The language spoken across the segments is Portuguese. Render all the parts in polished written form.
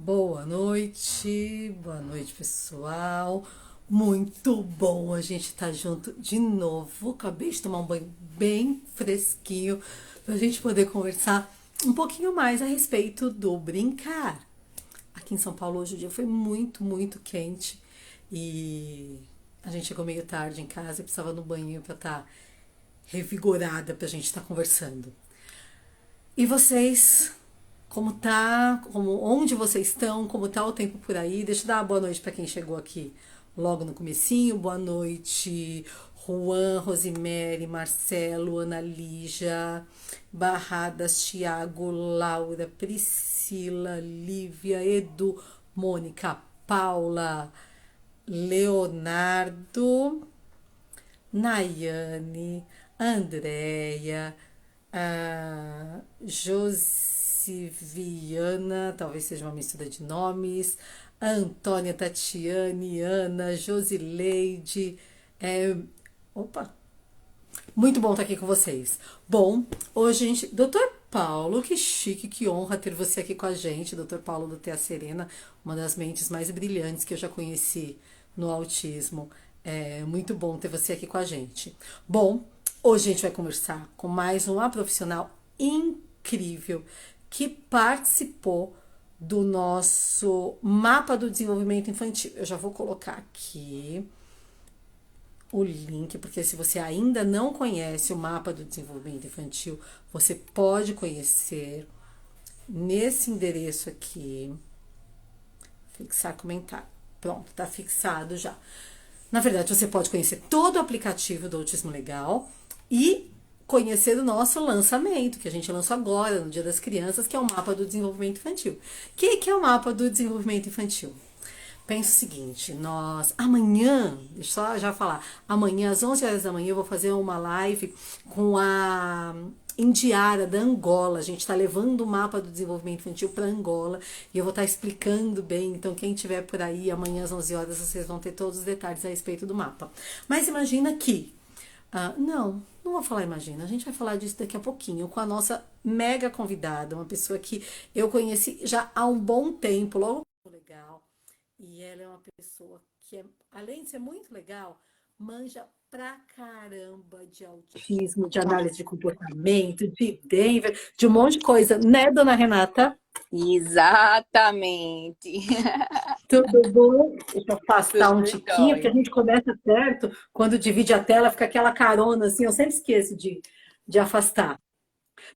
Boa noite, pessoal. Muito bom a gente estar junto de novo. Acabei de tomar um banho bem fresquinho para a gente poder conversar um pouquinho mais a respeito do brincar. Aqui em São Paulo hoje o dia foi muito quente e a gente chegou meio tarde em casa e precisava no banho para estar revigorada para a gente estar conversando. E vocês, como tá? Onde vocês estão? Como tá o tempo por aí? Deixa eu dar uma boa noite para quem chegou aqui logo no comecinho. Boa noite, Juan, Rosemary, Marcelo, Ana Lígia, Barradas, Thiago, Laura, Priscila, Lívia, Edu, Mônica, Paula, Leonardo, Nayane, Andréia, Josiviana, talvez seja uma mistura de nomes, Antônia, Tatiane, Ana, Josileide. É, opa, muito bom estar aqui com vocês. Bom, hoje a gente. Doutor Paulo, que chique, que honra ter você aqui com a gente, Doutor Paulo do Tea Serena, uma das mentes mais brilhantes que eu já conheci no autismo. É muito bom ter você aqui com a gente. Bom, hoje a gente vai conversar com mais uma profissional incrível que participou do nosso mapa do desenvolvimento infantil. Eu já vou colocar aqui o link, porque se você ainda não conhece o mapa do desenvolvimento infantil, você pode conhecer nesse endereço aqui. Fixar comentário. Pronto, tá fixado já. Na verdade, você pode conhecer todo o aplicativo do Autismo Legal e conhecer o nosso lançamento, que a gente lançou agora, no Dia das Crianças, que é o mapa do desenvolvimento infantil. O que é o mapa do desenvolvimento infantil? Pensa o seguinte, nós amanhã, deixa eu só já falar, amanhã às 11 horas da manhã eu vou fazer uma live com a Indiara da Angola. A gente está levando o mapa do desenvolvimento infantil para Angola e eu vou estar explicando bem. Então, quem estiver por aí, amanhã às 11 horas vocês vão ter todos os detalhes a respeito do mapa. Mas imagina que não vou falar imagina. A gente vai falar disso daqui a pouquinho com a nossa mega convidada, uma pessoa que eu conheci já há um bom tempo, logo legal. E ela é uma pessoa que, além de ser muito legal, manja pra caramba de autismo, de análise de comportamento, de Denver, de um monte de coisa, né, dona Renata? Exatamente. Tudo bom? Deixa eu afastar um Tudo tiquinho, porque a jóia. gente começa perto, quando divide a tela, fica aquela carona assim, eu sempre esqueço de afastar.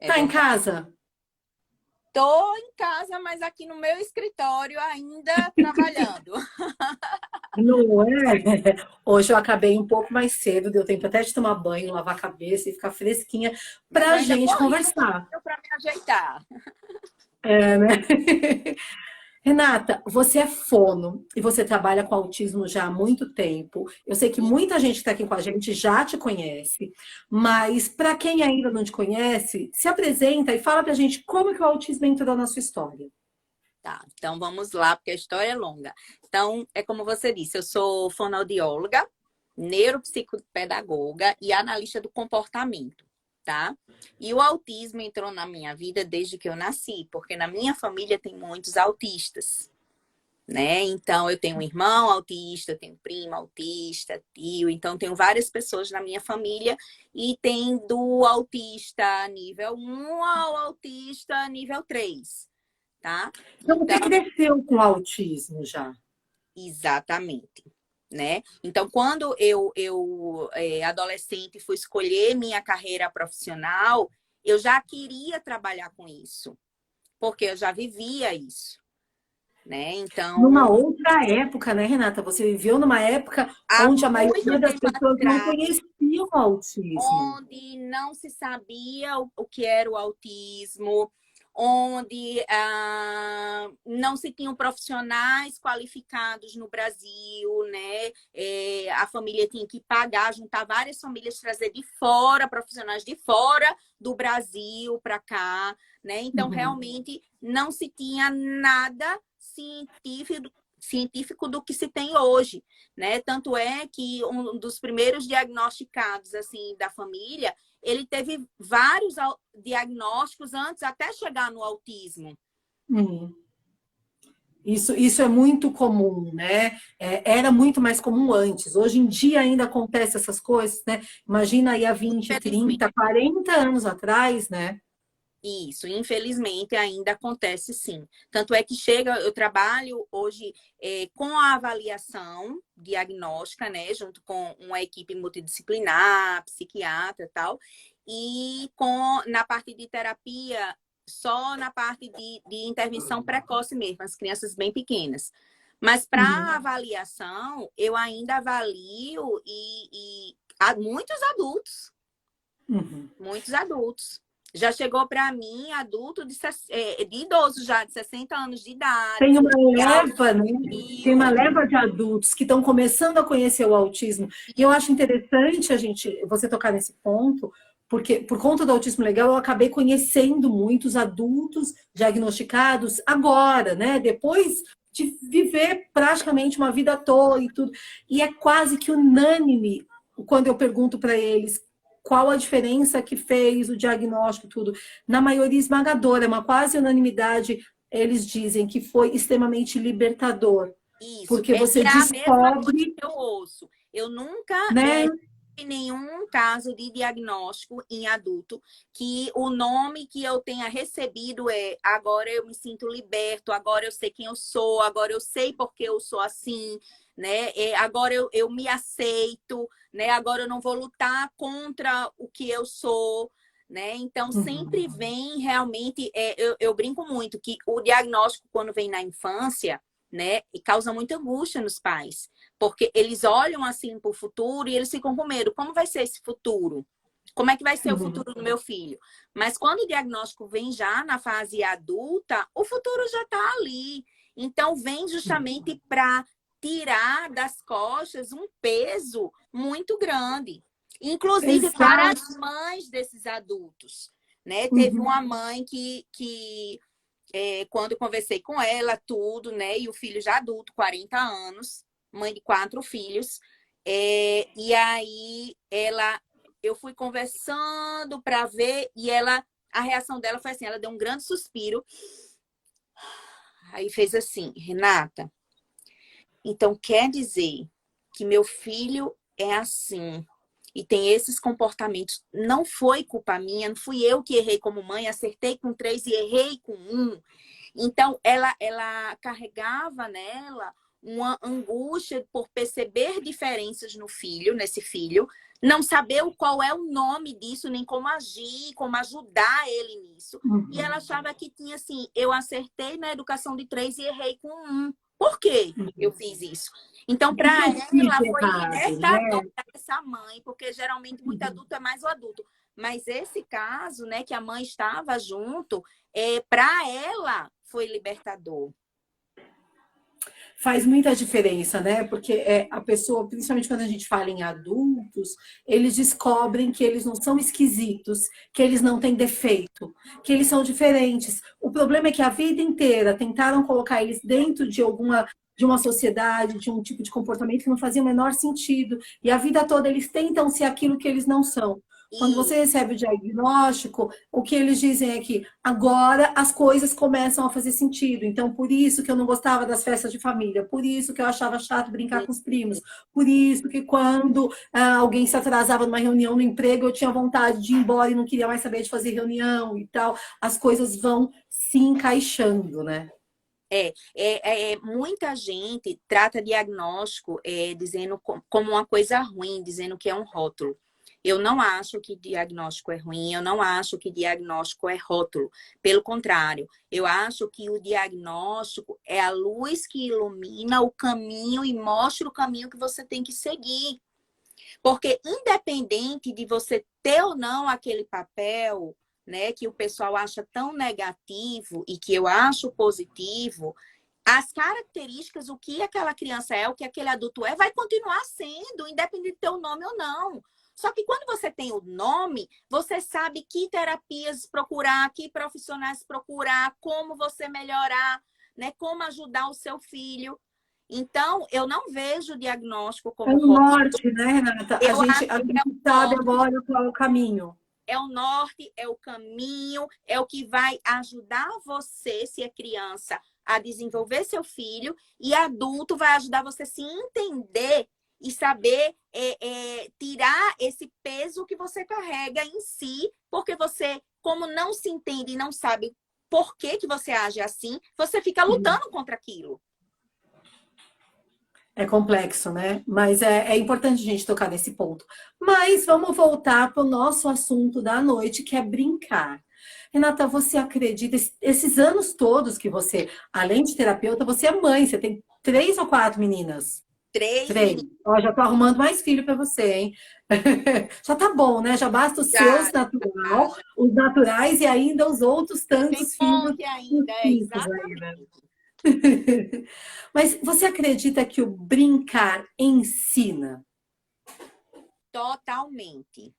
É Tá em verdade. casa? Tô em casa, mas aqui no meu escritório ainda trabalhando. Não é? Hoje eu acabei um pouco mais cedo, deu tempo até de tomar banho, lavar a cabeça e ficar fresquinha Mas eu pra ainda gente corri um conversar. pouquinho para me ajeitar. É, né? Renata, você é fono e você trabalha com autismo já há muito tempo. Eu sei que E, muita gente que está aqui com a gente já te conhece, mas para quem ainda não te conhece, se apresenta e fala para a gente como que o autismo entrou na sua história. tá, então vamos lá, porque a história é longa. Então, é como você disse, eu sou fonoaudióloga, neuropsicopedagoga e analista do comportamento, tá? E o autismo entrou na minha vida desde que eu nasci, porque na minha família tem muitos autistas. Né? Então, eu tenho um irmão autista, eu tenho primo autista, tio, então tenho várias pessoas na minha família e tem do autista nível 1 ao autista nível 3, tá? Então você Então, cresceu com autismo já. exatamente, né? Então, quando eu adolescente fui escolher minha carreira profissional, eu já queria trabalhar com isso, porque eu já vivia isso, né? Numa Então, outra época, né, Renata? Você viveu numa época há onde a muito maioria das tempo pessoas não atrás, conheciam o autismo. onde não se sabia o que era o autismo, onde não se tinham profissionais qualificados no Brasil, né? A família tinha que pagar, juntar várias famílias, trazer de fora, profissionais de fora do Brasil para cá, né? Então, Uhum. realmente, não se tinha nada científico do que se tem hoje, né? Tanto é que um dos primeiros diagnosticados assim da família, ele teve vários diagnósticos antes até chegar no autismo. Uhum. Isso é muito comum, né? Era muito mais comum antes. Hoje em dia ainda acontece essas coisas, né? Imagina aí há 20, Infelizmente. 30, 40 anos atrás, né? Isso, infelizmente ainda acontece sim. Tanto é que chega, eu trabalho hoje com a avaliação diagnóstica, né, junto com uma equipe multidisciplinar, psiquiatra e tal, e na parte de terapia, só na parte de intervenção precoce mesmo, as crianças bem pequenas. Mas para Uhum, avaliação, eu ainda avalio e há uhum. muitos adultos. Já chegou para mim adulto de idoso já, de 60 anos de idade, Tem uma que leva, né? Tem uma autodescobriu. leva de adultos que estão começando a conhecer o autismo. E eu acho interessante você tocar nesse ponto, porque por conta do autismo legal eu acabei conhecendo muitos adultos diagnosticados agora, né? Depois de viver praticamente uma vida toda e tudo. E é quase que unânime quando eu pergunto para eles qual a diferença que fez o diagnóstico, tudo. Na maioria esmagadora, é uma quase unanimidade, eles dizem que foi extremamente libertador, Isso, porque você é a mesma coisa descobre, que eu ouço. Eu nunca né? tive nenhum caso de diagnóstico em adulto que o nome que eu tenha recebido é agora eu me sinto liberto, agora eu sei quem eu sou, agora eu sei porque eu sou assim, né? Agora eu me aceito, né? Agora eu não vou lutar contra o que eu sou. Né? Então, sempre Uhum, vem realmente. Eu brinco muito que o diagnóstico, quando vem na infância, né? E causa muita angústia nos pais, porque eles olham assim para o futuro e eles ficam com medo. Como vai ser esse futuro? Como é que vai ser o uhum, futuro do meu filho? Mas quando o diagnóstico vem já na fase adulta, o futuro já está ali. Então, vem justamente para tirar das costas um peso muito grande, inclusive para exato. as mães desses adultos. Né? Teve Uhum. uma mãe que quando eu conversei com ela, tudo, né? E o filho já adulto, 40 anos, mãe de 4 filhos. E aí eu fui conversando para ver e a reação dela foi assim, ela deu um grande suspiro, aí fez assim, Renata, então quer dizer que meu filho é assim e tem esses comportamentos. Não foi culpa minha, não fui eu que errei como mãe, acertei com 3 e errei com 1. Então, ela carregava nela uma angústia por perceber diferenças no filho, nesse filho, não saber qual é o nome disso, nem como agir, como ajudar ele nisso. E ela Uhum. achava que tinha assim, eu acertei na educação de 3 e errei com 1. Por quê eu fiz isso? Então, O que para eu fiz ela, de foi errado, libertador né? essa mãe, porque geralmente muito adulto é mais o adulto. Mas esse caso, né, que a mãe estava junto, para ela foi libertador. Faz muita diferença, né? Porque a pessoa, principalmente quando a gente fala em adultos, eles descobrem que eles não são esquisitos, que eles não têm defeito, que eles são diferentes. O problema é que a vida inteira tentaram colocar eles dentro de uma sociedade, de um tipo de comportamento que não fazia o menor sentido. E a vida toda eles tentam ser aquilo que eles não são. Quando E você recebe o diagnóstico, o que eles dizem é que agora as coisas começam a fazer sentido. Então, por isso que eu não gostava das festas de família, por isso que eu achava chato brincar com os primos, por isso que quando alguém se atrasava numa reunião no emprego, eu tinha vontade de ir embora e não queria mais saber de fazer reunião e tal. As coisas vão se encaixando, né? muita gente trata diagnóstico dizendo como uma coisa ruim, dizendo que é um rótulo. Eu não acho que diagnóstico é ruim, eu não acho que diagnóstico é rótulo. Pelo contrário, eu acho que o diagnóstico é a luz que ilumina o caminho e mostra o caminho que você tem que seguir. Porque independente de você ter ou não aquele papel, né, que o pessoal acha tão negativo e que eu acho positivo, as características, o que aquela criança é, o que aquele adulto é, vai continuar sendo, independente de ter o nome ou não. Só que quando você tem o nome, você sabe que terapias procurar, que profissionais procurar, como você melhorar, né, como ajudar o seu filho. Então, eu não vejo o diagnóstico É como o rótulo. norte, né, Renata? Eu A acho que é gente o sabe norte, agora qual é o caminho. é o caminho, é o que vai ajudar você, se é criança, a desenvolver seu filho, e adulto vai ajudar você a se entender e saber tirar esse peso que você carrega em si, porque você, como não se entende e não sabe por que que você age assim, você fica lutando contra aquilo. É complexo, né? Mas é importante a gente tocar nesse ponto. Mas vamos voltar para o nosso assunto da noite, que é brincar. Renata, você acredita, esses anos todos que você, além de terapeuta, você é mãe, você tem 3 ou 4 meninas? 3 3. meninos Ó, já tô arrumando mais filho para você, hein? Já tá bom, né? Já basta os seus já, natural, já. os naturais e ainda os outros Tem tantos um filhos monte ainda, possíveis aí, né? exatamente. Mas você acredita que o brincar ensina? Totalmente.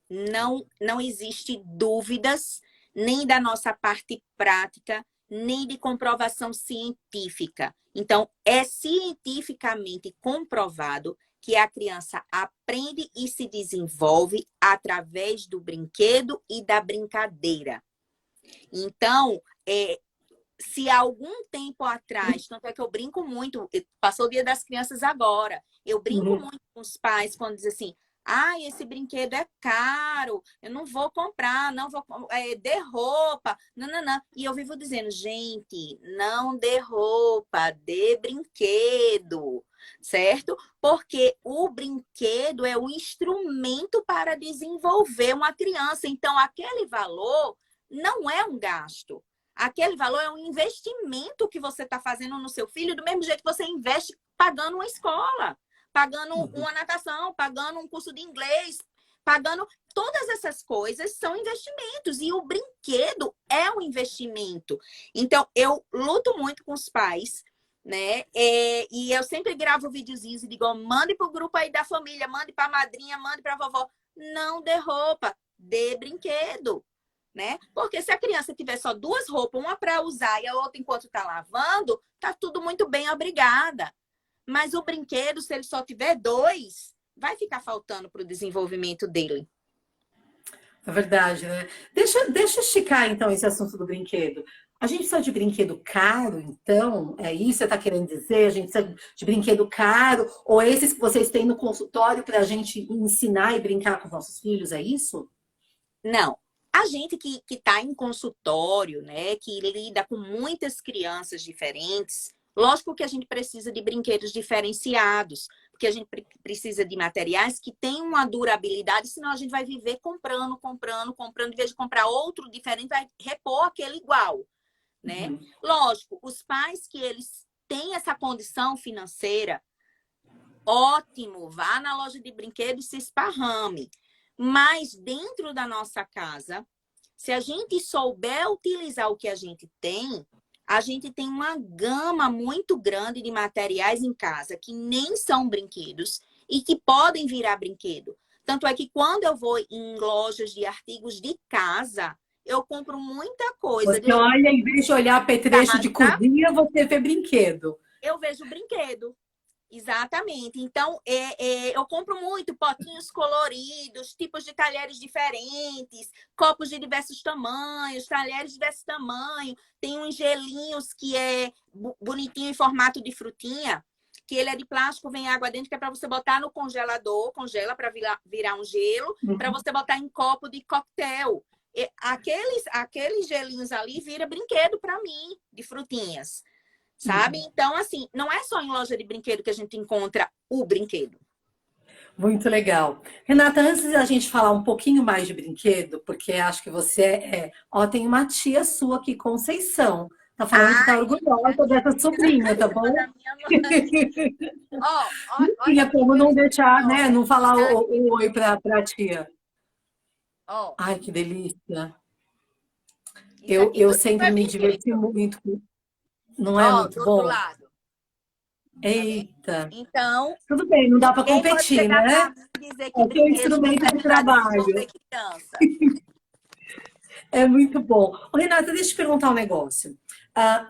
Não existe dúvidas nem da nossa parte prática, nem de comprovação científica. Então, é cientificamente comprovado que a criança aprende e se desenvolve através do brinquedo e da brincadeira. Então, se há algum tempo atrás, tanto é que eu brinco muito, passou o Dia das Crianças agora, eu brinco Uhum. muito com os pais quando dizem assim, esse brinquedo é caro, eu não vou comprar, não vou, dê roupa, não. E eu vivo dizendo, gente, não dê roupa, dê brinquedo, certo? Porque o brinquedo é o instrumento para desenvolver uma criança. Então, aquele valor não é um gasto. Aquele valor é um investimento que você está fazendo no seu filho, do mesmo jeito que você investe pagando uma escola, pagando uma natação, pagando um curso de inglês, pagando. Todas essas coisas são investimentos e o brinquedo é um investimento. Então, eu luto muito com os pais, né? E eu sempre gravo videozinhos e digo: ó, mande para o grupo aí da família, mande para a madrinha, mande para a vovó. Não dê roupa, dê brinquedo. Né? Porque se a criança tiver só 2 roupas, uma para usar e a outra enquanto está lavando, tá tudo muito bem, obrigada. Mas o brinquedo, se ele só tiver 2, vai ficar faltando para o desenvolvimento dele. É verdade, né? Deixa eu esticar, então, esse assunto do brinquedo. A gente precisa de brinquedo caro, então? É isso que você está querendo dizer? A gente precisa de brinquedo caro? Ou esses que vocês têm no consultório para a gente ensinar e brincar com os nossos filhos? É isso? Não. A gente que está em consultório, né, que lida com muitas crianças diferentes, lógico que a gente precisa de brinquedos diferenciados, porque a gente precisa de materiais que tenham uma durabilidade, senão a gente vai viver comprando, em vez de comprar outro diferente, vai repor aquele igual, né? Uhum. Lógico, os pais que eles têm essa condição financeira, ótimo, vá na loja de brinquedos e se esparrame. Mas dentro da nossa casa, se a gente souber utilizar o que a gente tem uma gama muito grande de materiais em casa que nem são brinquedos e que podem virar brinquedo. Tanto é que quando eu vou em lojas de artigos de casa, eu compro muita coisa Você de olha, em vez de olhar apetrecho de casa, cozinha, você vê brinquedo. eu vejo brinquedo. Exatamente. Então, eu compro muito potinhos coloridos, tipos de talheres diferentes, copos de diversos tamanhos, talheres de diversos tamanhos. Tem uns gelinhos que é bonitinho em formato de frutinha, que ele é de plástico, vem água dentro, que é para você botar no congelador, congela para virar um gelo, para você botar em copo de coquetel. Aqueles gelinhos ali vira brinquedo para mim, de frutinhas. Sabe? Então, assim, não é só em loja de brinquedo que a gente encontra o brinquedo. Muito legal. Renata, antes da gente falar um pouquinho mais de brinquedo, porque acho que você Ó, tem uma tia sua aqui, Conceição. Tá falando que tá Ai, orgulhosa dessa sobrinha, tá irmã bom? da minha mãe. Olha Tinha aqui como meus não deixar, né? nomes. Não falar Tá o aqui. oi pra tia. Ó, Ai, que delícia. isso Eu, aqui eu tudo sempre é me diverti brinquedo. muito. Não é Ó, muito do outro bom? lado. Tá vendo? Eita. Então, Tudo bem, não dá para ninguém pode competir, chegar né? para mim e dizer É que o seu brinquedo não instrumento de serve para trabalho. desenvolver criança. É muito bom. Ô, Renata, deixa eu te perguntar um negócio.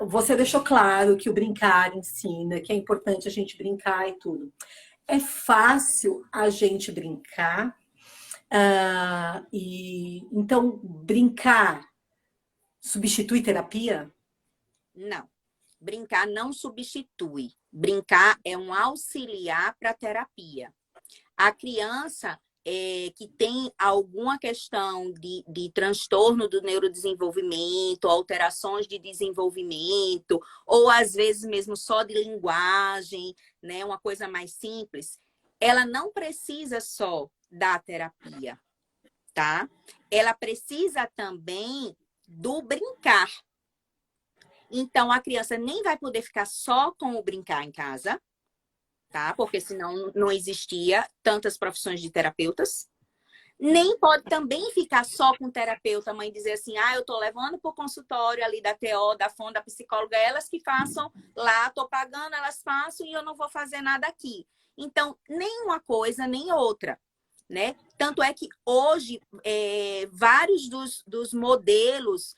Você deixou claro que o brincar ensina, que é importante a gente brincar e tudo. É fácil a gente brincar? E então brincar substitui terapia? Não. Brincar não substitui. Brincar é um auxiliar para a terapia. A criança que tem alguma questão de transtorno do neurodesenvolvimento, alterações de desenvolvimento, ou às vezes mesmo só de linguagem, né, uma coisa mais simples, ela não precisa só da terapia, tá? Ela precisa também do brincar. Então, a criança nem vai poder ficar só com o brincar em casa, tá? Porque senão não existia tantas profissões de terapeutas. Nem pode também ficar só com o terapeuta, a mãe dizer assim, eu tô levando pro consultório ali da TO, da FON, da psicóloga, elas que façam lá, tô pagando, elas façam e eu não vou fazer nada aqui. Então, nem uma coisa, nem outra, né? Tanto é que hoje, vários dos modelos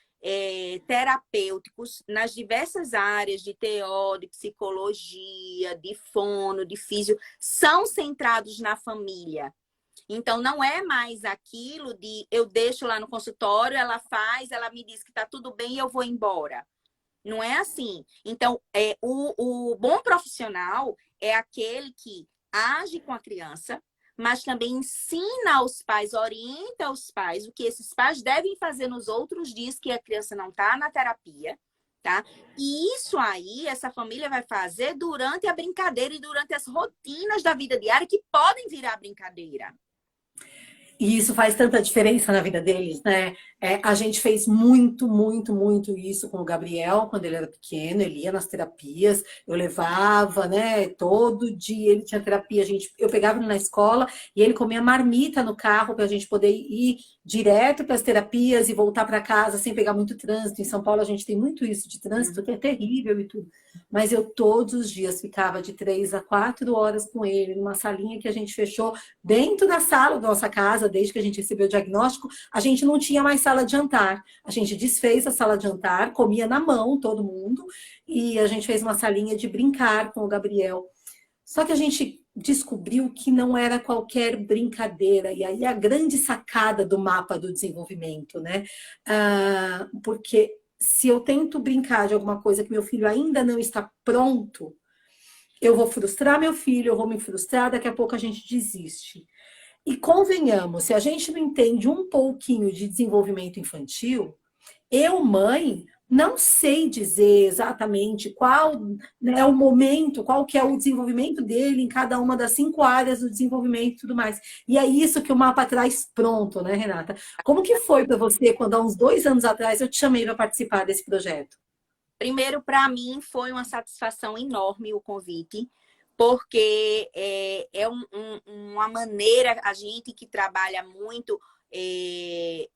terapêuticos nas diversas áreas de TO, de psicologia, de fono, de físio, são centrados na família. Então, não é mais aquilo de eu deixo lá no consultório, ela faz, ela me diz que está tudo bem e eu vou embora. Não é assim. Então, o bom profissional é aquele que age com a criança, mas também ensina aos pais, orienta aos pais o que esses pais devem fazer nos outros dias que a criança não está na terapia, tá? E isso aí, essa família vai fazer durante a brincadeira e durante as rotinas da vida diária que podem virar brincadeira. E isso faz tanta diferença na vida deles, né? A gente fez muito, muito, muito isso com o Gabriel quando ele era pequeno. Ele ia nas terapias, eu levava, né? Todo dia ele tinha terapia. Eu pegava ele na escola e ele comia marmita no carro para a gente poder ir direto para as terapias e voltar para casa sem pegar muito trânsito. Em São Paulo a gente tem muito isso de trânsito, que é terrível e tudo. Mas eu todos os dias ficava de 3 a 4 horas com ele, numa salinha que a gente fechou dentro da sala da nossa casa, desde que a gente recebeu o diagnóstico. A gente não tinha mais sala de jantar. A gente desfez a sala de jantar, comia na mão todo mundo, e a gente fez uma salinha de brincar com o Gabriel. Só que a gente descobriu que não era qualquer brincadeira, e aí a grande sacada do mapa do desenvolvimento, né? Porque se eu tento brincar de alguma coisa que meu filho ainda não está pronto, eu vou frustrar meu filho, eu vou me frustrar, daqui a pouco a gente desiste. E convenhamos, se a gente não entende um pouquinho de desenvolvimento infantil, eu, mãe, não sei dizer exatamente qual, né, o momento, qual que é o desenvolvimento dele em cada uma das 5 áreas do desenvolvimento e tudo mais. E é isso que o mapa traz pronto, né, Renata? Como que foi para você quando há uns 2 anos atrás eu te chamei para participar desse projeto? Primeiro, para mim, foi uma satisfação enorme o convite, porque uma maneira, a gente que trabalha muito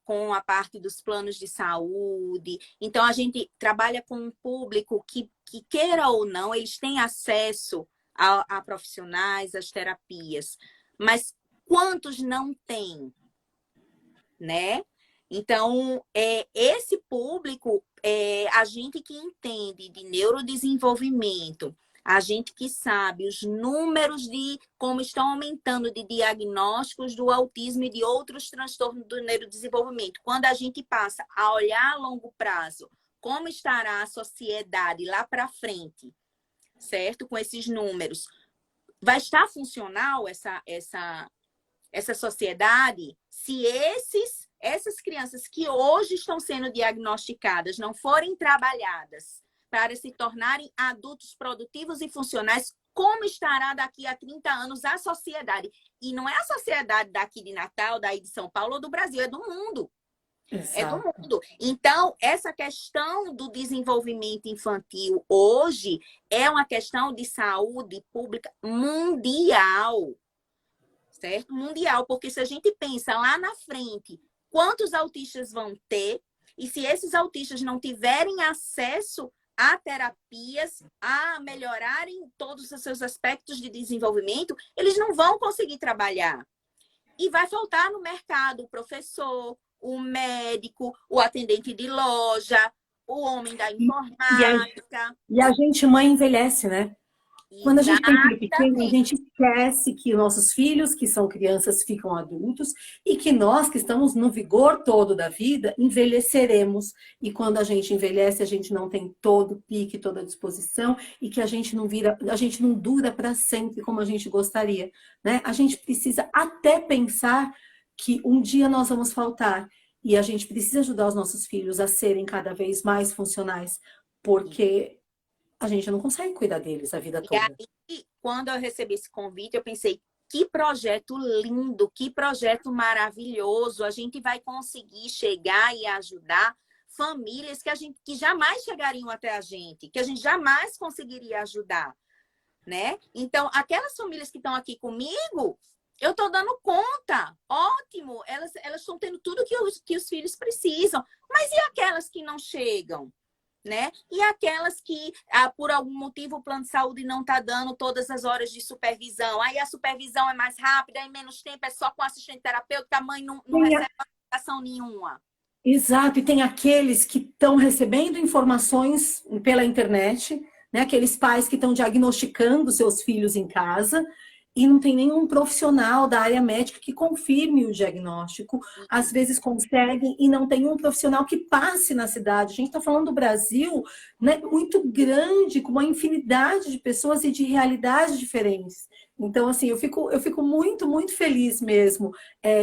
com a parte dos planos de saúde, então a gente trabalha com um público que queira ou não, eles têm acesso a profissionais, às terapias, mas quantos não têm, né? Então, esse público, a gente que entende de neurodesenvolvimento, a gente que sabe os números de como estão aumentando de diagnósticos do autismo e de outros transtornos do neurodesenvolvimento. Quando a gente passa a olhar a longo prazo, como estará a sociedade lá para frente, certo? Com esses números. Vai estar funcional essa sociedade se essas crianças que hoje estão sendo diagnosticadas não forem trabalhadas para se tornarem adultos produtivos e funcionais, como estará daqui a 30 anos a sociedade? E não é a sociedade daqui de Natal, daí de São Paulo ou do Brasil, é do mundo. Exato. É do mundo. Então, essa questão do desenvolvimento infantil hoje é uma questão de saúde pública mundial. Certo? Mundial, porque se a gente pensa lá na frente, quantos autistas vão ter, e se esses autistas não tiverem acesso a terapias, a melhorarem todos os seus aspectos de desenvolvimento, eles não vão conseguir trabalhar. E vai faltar no mercado o professor, o médico, o atendente de loja, o homem da informática. E a gente, mãe, envelhece, né? Quando a gente tem filho pequeno, a Exatamente. gente esquece que nossos filhos, que são crianças, ficam adultos e que nós, que estamos no vigor todo da vida, envelheceremos. E quando a gente envelhece, a gente não tem todo o pique, toda a disposição e que a gente não vira, a gente não dura para sempre como a gente gostaria, né? A gente precisa até pensar que um dia nós vamos faltar e a gente precisa ajudar os nossos filhos a serem cada vez mais funcionais, porque a gente não consegue cuidar deles a vida E toda. aí, quando eu recebi esse convite, eu pensei, que projeto lindo, que projeto maravilhoso. A gente vai conseguir chegar e ajudar famílias que jamais chegariam até a gente, que a gente jamais conseguiria ajudar, né? Então, aquelas famílias que estão aqui comigo, eu estou dando conta. Ótimo, elas estão tendo tudo que os filhos precisam. Mas e aquelas que não chegam? Né? E aquelas que, por algum motivo, o plano de saúde não está dando todas as horas de supervisão. Aí a supervisão é mais rápida, em menos tempo, é só com assistente terapêutico, a mãe não recebe orientação nenhuma. Exato, e tem aqueles que estão recebendo informações pela internet, né? Aqueles pais que estão diagnosticando seus filhos em casa e não tem nenhum profissional da área médica que confirme o diagnóstico. Às vezes conseguem e não tem um profissional que passe na cidade. A gente está falando do Brasil, né, muito grande, com uma infinidade de pessoas e de realidades diferentes. Então, assim, eu fico muito, muito feliz mesmo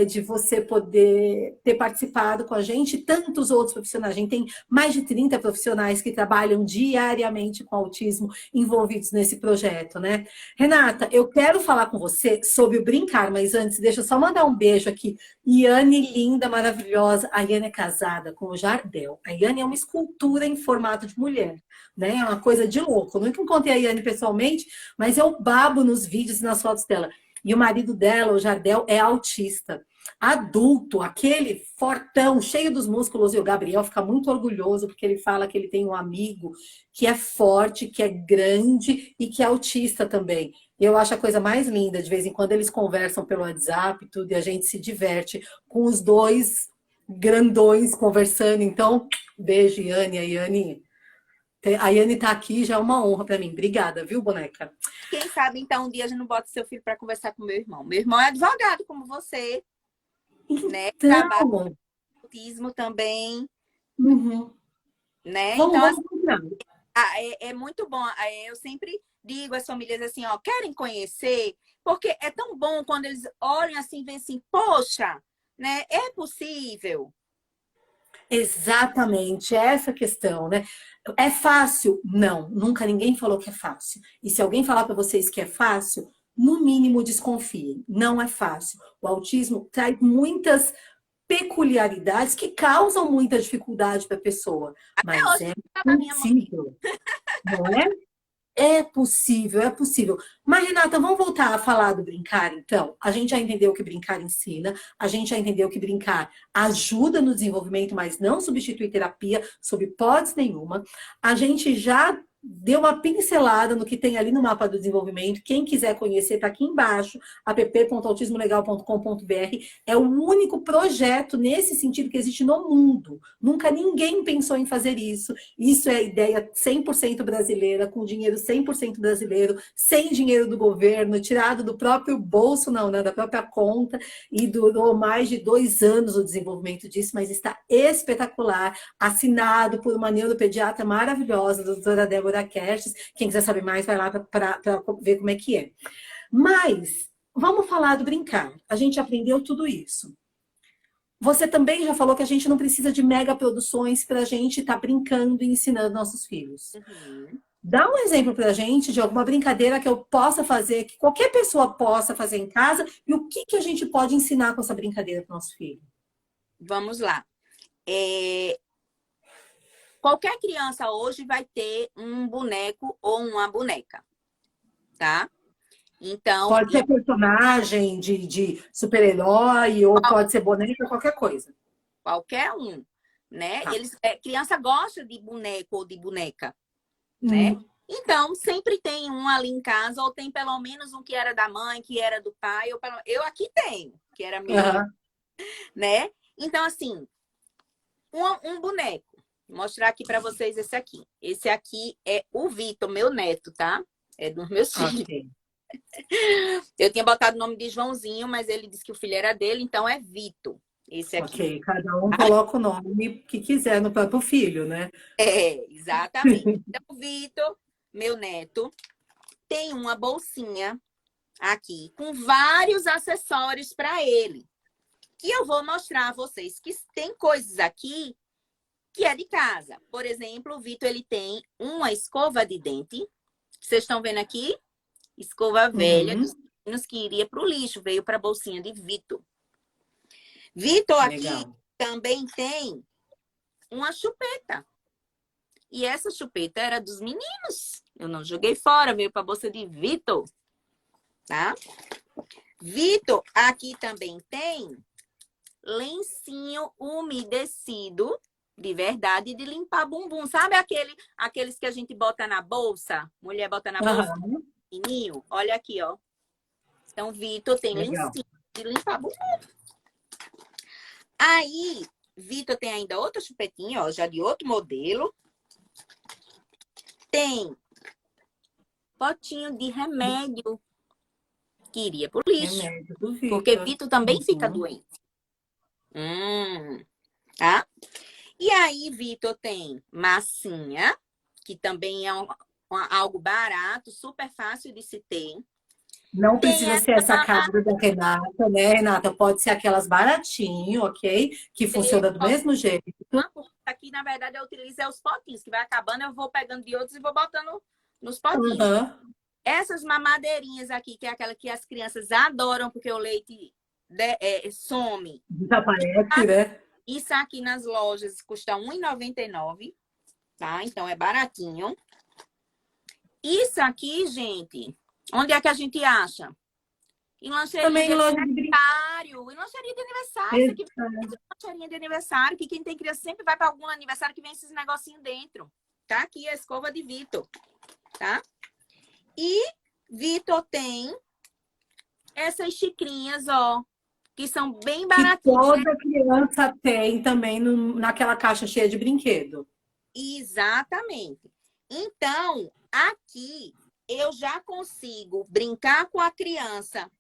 de você poder ter participado com a gente, tantos outros profissionais. A gente tem mais de 30 profissionais que trabalham diariamente com autismo envolvidos nesse projeto, né? Renata, eu quero falar com você sobre o brincar, mas antes, deixa eu só mandar um beijo aqui. Iane, linda, maravilhosa. A Iane é casada com o Jardel. A Iane é uma escultura em formato de mulher, né? É uma coisa de louco. Eu nunca encontrei a Iane pessoalmente, mas eu babo nos vídeos e nas fotos dela. E o marido dela, o Jardel, é autista. Adulto, aquele fortão, cheio dos músculos, e o Gabriel fica muito orgulhoso porque ele fala que ele tem um amigo que é forte, que é grande e que é autista também. Eu acho a coisa mais linda, de vez em quando eles conversam pelo WhatsApp e tudo, e a gente se diverte com os dois grandões conversando. Então, beijo, Yane, a Yane tá aqui, já é uma honra para mim. Obrigada, viu, boneca? Quem sabe, então, um dia a gente não bota seu filho para conversar com meu irmão. Meu irmão é advogado, como você, né? Trabalha Então, com autismo também, uhum. né? Vamos, Então, vamos combinar. é muito bom. Eu sempre digo às famílias assim, ó, querem conhecer? Porque é tão bom quando eles olham assim e veem assim, poxa, né? É possível. Exatamente, essa questão, né? É fácil? Não, nunca ninguém falou que é fácil. E se alguém falar para vocês que é fácil, no mínimo desconfiem. Não é fácil. O autismo traz muitas peculiaridades que causam muita dificuldade para a pessoa, Até mas hoje, é a minha mãe. possível, não é? É possível, é possível. Mas, Renata, vamos voltar a falar do brincar, então? A gente já entendeu que brincar ensina, a gente já entendeu que brincar ajuda no desenvolvimento, mas não substitui terapia, sob hipótese nenhuma. A gente já deu uma pincelada no que tem ali no mapa do desenvolvimento. Quem quiser conhecer, está aqui embaixo, app.autismolegal.com.br. É o único projeto nesse sentido que existe no mundo. Nunca ninguém pensou em fazer isso. Isso é ideia 100% brasileira, com dinheiro 100% brasileiro, sem dinheiro do governo, tirado do próprio bolso, não, né, da própria conta, e durou mais de 2 anos o desenvolvimento disso, mas está espetacular, assinado por uma neuropediatra maravilhosa, a doutora Débora Kertes. Quem quiser saber mais, vai lá para ver como é que é. Mas, vamos falar do brincar. A gente aprendeu tudo isso. Você também já falou que a gente não precisa de mega produções para a gente estar brincando e ensinando nossos filhos. Uhum. Dá um exemplo para a gente de alguma brincadeira que eu possa fazer, que qualquer pessoa possa fazer em casa, e o que, que a gente pode ensinar com essa brincadeira para o nosso filho? Vamos lá. Qualquer criança hoje vai ter um boneco ou uma boneca, tá? Então, Pode ser personagem de super-herói, ou pode ser boneca, qualquer coisa. qualquer um, né? Tá. Criança gosta de boneco ou de boneca, né? Uhum. Então, sempre tem um ali em casa, ou tem pelo menos um que era da mãe, que era do pai, eu aqui tenho, que era meu, Uhum. né? Então, assim, um boneco. Vou mostrar aqui para vocês esse aqui. Esse aqui é o Vitor, meu neto, tá? É dos meus filhos. Ok. Eu tinha botado o nome de Joãozinho, mas ele disse que o filho era dele, então é Vitor, esse aqui. Ok, cada um coloca o nome que quiser no próprio filho, né? É, exatamente. Então, o Vitor, meu neto, tem uma bolsinha aqui com vários acessórios para ele. Que eu vou mostrar a vocês que tem coisas aqui que é de casa. Por exemplo, o Vitor, ele tem uma escova de dente. Vocês estão vendo aqui? Escova velha Uhum, dos meninos que iria para o lixo. Veio para a bolsinha de Vitor. Vitor aqui legal. também tem uma chupeta. E essa chupeta era dos meninos. Eu não joguei fora, veio para a bolsa de Vitor, tá? Vitor aqui também tem lencinho umedecido de verdade de limpar bumbum. Sabe aqueles que a gente bota na bolsa? Mulher bota na bolsa, Aham, pequenininho? Olha aqui, ó. Então, Vitor tem legal. lencinho de limpar bumbum. Aí, Vitor tem ainda outra chupetinha, ó, já de outro modelo. Tem potinho de remédio que iria pro lixo. Remédio do Porque Vitor. Vitor também fica Uhum. doente. Tá? E aí, Vitor tem massinha, que também é algo barato, super fácil de se ter. Não Tem precisa essa ser essa mamadeira, cara da Renata, né, Renata? Pode ser aquelas baratinho, ok? Que funciona do mesmo jeito. porque aqui, na verdade, eu utilizo os potinhos, que vai acabando, eu vou pegando de outros e vou botando nos potinhos. Aham. Essas mamadeirinhas aqui, que é aquela que as crianças adoram, porque o leite some. Desaparece, né? Isso aqui nas lojas custa R$ 1,99, tá? Então é baratinho. Isso aqui, gente, onde é que a gente acha? Em lancheirinha Também de em loja de brinquedos. aniversário. Em lancheirinha de aniversário. Isso aqui é lancheirinha de aniversário, que quem tem criança sempre vai para algum aniversário que vem esses negocinhos dentro. Tá aqui a escova de Vitor, tá? E Vitor tem essas xicrinhas, ó, que são bem Que baratinhas. toda criança tem também naquela caixa cheia de brinquedo. Exatamente. Então, aqui eu já consigo brincar com a criança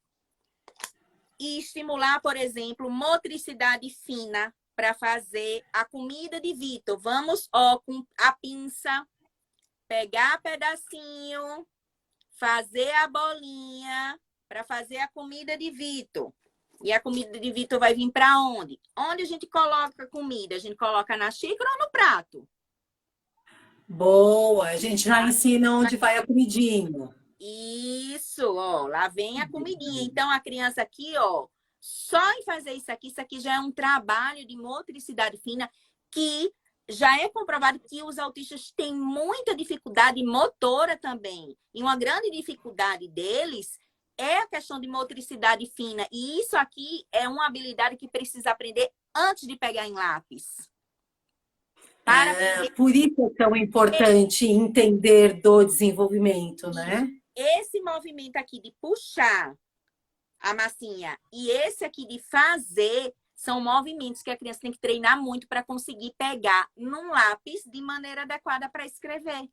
e estimular, por exemplo, motricidade fina para fazer a comida de Vitor. Vamos, ó, com a pinça, pegar pedacinho, fazer a bolinha para fazer a comida de Vitor. E a comida de Vitor vai vir para onde? Onde a gente coloca a comida? A gente coloca na xícara ou no prato? Boa, a gente já ensina onde vai a comidinha. Isso, ó, lá vem a comidinha. Então, a criança aqui, ó, só em fazer isso aqui já é um trabalho de motricidade fina que já é comprovado que os autistas têm muita dificuldade motora também. E uma grande dificuldade deles é a questão de motricidade fina. E isso aqui é uma habilidade que precisa aprender antes de pegar em lápis. Para É, aprender por isso é tão importante entender do desenvolvimento, isso. né? Esse movimento aqui de puxar a massinha e esse aqui de fazer são movimentos que a criança tem que treinar muito para conseguir pegar num lápis de maneira adequada para escrever.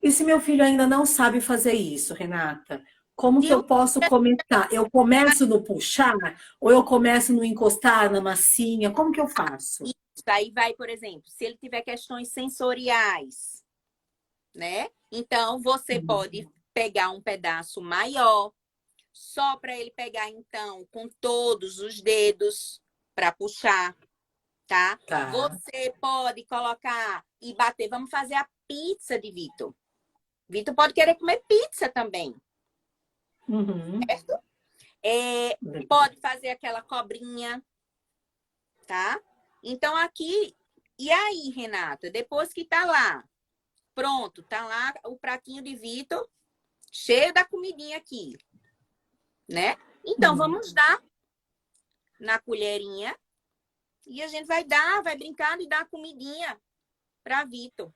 E se meu filho ainda não sabe fazer isso, Renata? Como que Se eu o posso começar? Eu começo no puxar ou eu começo no encostar na massinha? Como que eu faço? isso aí vai, por exemplo, se ele tiver questões sensoriais, né? Então, você pode pegar um pedaço maior, só para ele pegar, então, com todos os dedos para puxar, tá? Tá. Você pode colocar e bater. Vamos fazer a pizza de Vitor. Vitor pode querer comer pizza também, Uhum. certo? Pode fazer aquela cobrinha, tá? Então, aqui... E aí, Renata, depois que tá lá, pronto, tá lá o pratinho de Vitor, cheio da comidinha aqui, né? Então, vamos dar na colherinha e a gente vai brincando e dar a comidinha para Vitor,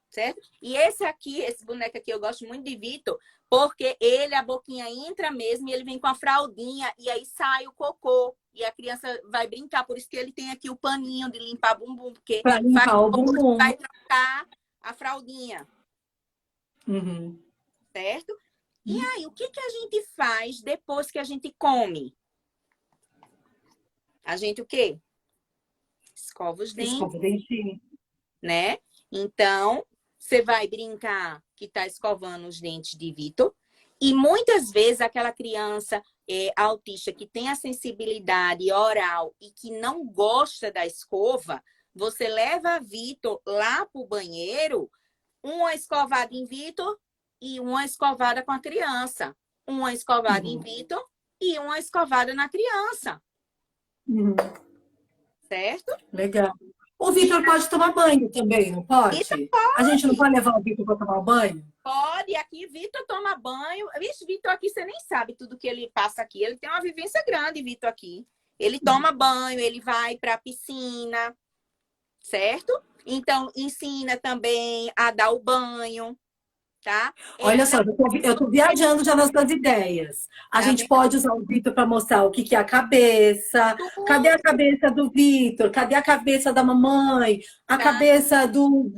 certo? E esse aqui, esse boneco aqui, eu gosto muito de Vitor, porque ele, a boquinha entra mesmo e ele vem com a fraldinha e aí sai o cocô. E a criança vai brincar, por isso que ele tem aqui o paninho de limpar bumbum, porque Para faz limpar o cocô e bumbum. vai trocar a fraldinha. Uhum. certo? E aí, o que que a gente faz depois que a gente come? A gente o quê? Escova os dentes, Escova o dentinho. né? Então, você vai brincar que está escovando os dentes de Vitor. E muitas vezes aquela criança autista que tem a sensibilidade oral e que não gosta da escova, você leva Vitor lá para o banheiro, uma escovada em Vitor e uma escovada com a criança. Uma escovada em Uhum. Vitor e uma escovada na criança, Uhum. certo? Legal. O E Vitor pode tomar banho também, não Vitor pode? A gente não pode. pode levar o Vitor para tomar banho? Pode, aqui Vitor toma banho. Vixe, Vitor aqui, você nem sabe tudo que ele passa aqui. Ele tem uma vivência grande, Vitor aqui. Ele toma banho, ele vai para a piscina, certo? Então, ensina também a dar o banho, tá? Olha só, eu tô viajando já nas suas ideias. A Tá gente vendo? pode usar o Vitor para mostrar o que que é a cabeça. Cadê a Tudo, cabeça do Vitor? Cadê a cabeça da mamãe? A tá? cabeça do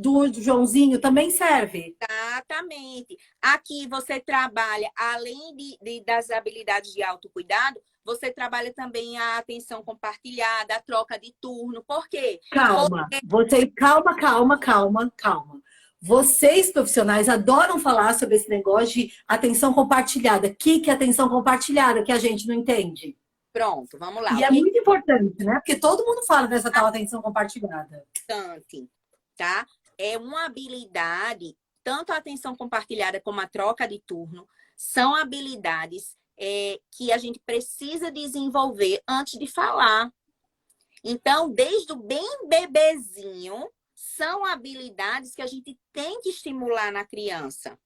Joãozinho também serve? Exatamente. Aqui você trabalha, além das habilidades de autocuidado, você trabalha também a atenção compartilhada, a troca de turno. Por quê? Calma, calma. Vocês profissionais adoram falar sobre esse negócio de atenção compartilhada. O que é atenção compartilhada que a gente não entende? Pronto, vamos lá. E O é que muito importante, né? Porque todo mundo fala dessa tal atenção compartilhada. é importante, tá? É uma habilidade, tanto a atenção compartilhada como a troca de turno, são habilidades que a gente precisa desenvolver antes de falar. Então, desde o bem bebezinho, são habilidades que a gente tem que estimular na criança.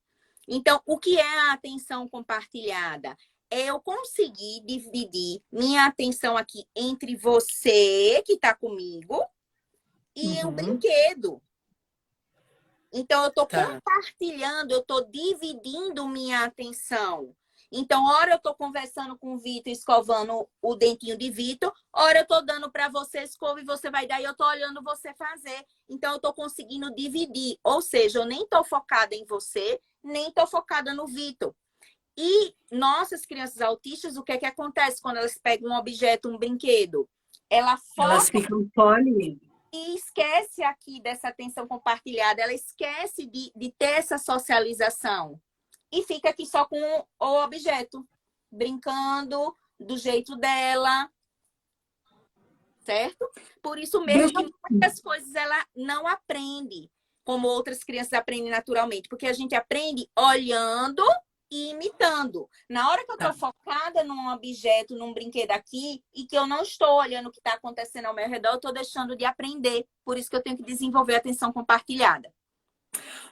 Então, o que é a atenção compartilhada? É eu conseguir dividir minha atenção aqui entre você que está comigo e o Uhum, brinquedo. Então, eu estou tá. compartilhando, eu estou dividindo minha atenção. Então, hora eu estou conversando com o Vitor, escovando o dentinho de Vitor, hora eu estou dando para você escova e você vai dar e eu estou olhando você fazer. Então, eu estou conseguindo dividir. Ou seja, eu nem estou focada em você, nem estou focada no Vitor. E nossas crianças autistas, o que é que acontece quando elas pegam um objeto, um brinquedo? Ela Elas foca ficam só ali. e esquece aqui dessa atenção compartilhada, ela esquece de ter essa socialização e fica aqui só com o objeto, brincando do jeito dela, certo? Por isso mesmo Deixa que muitas coisas ela não aprende, como outras crianças aprendem naturalmente, porque a gente aprende olhando e imitando. Na hora que eu estou tá. focada num objeto, num brinquedo aqui, e que eu não estou olhando o que está acontecendo ao meu redor, eu estou deixando de aprender. Por isso que eu tenho que desenvolver a atenção compartilhada.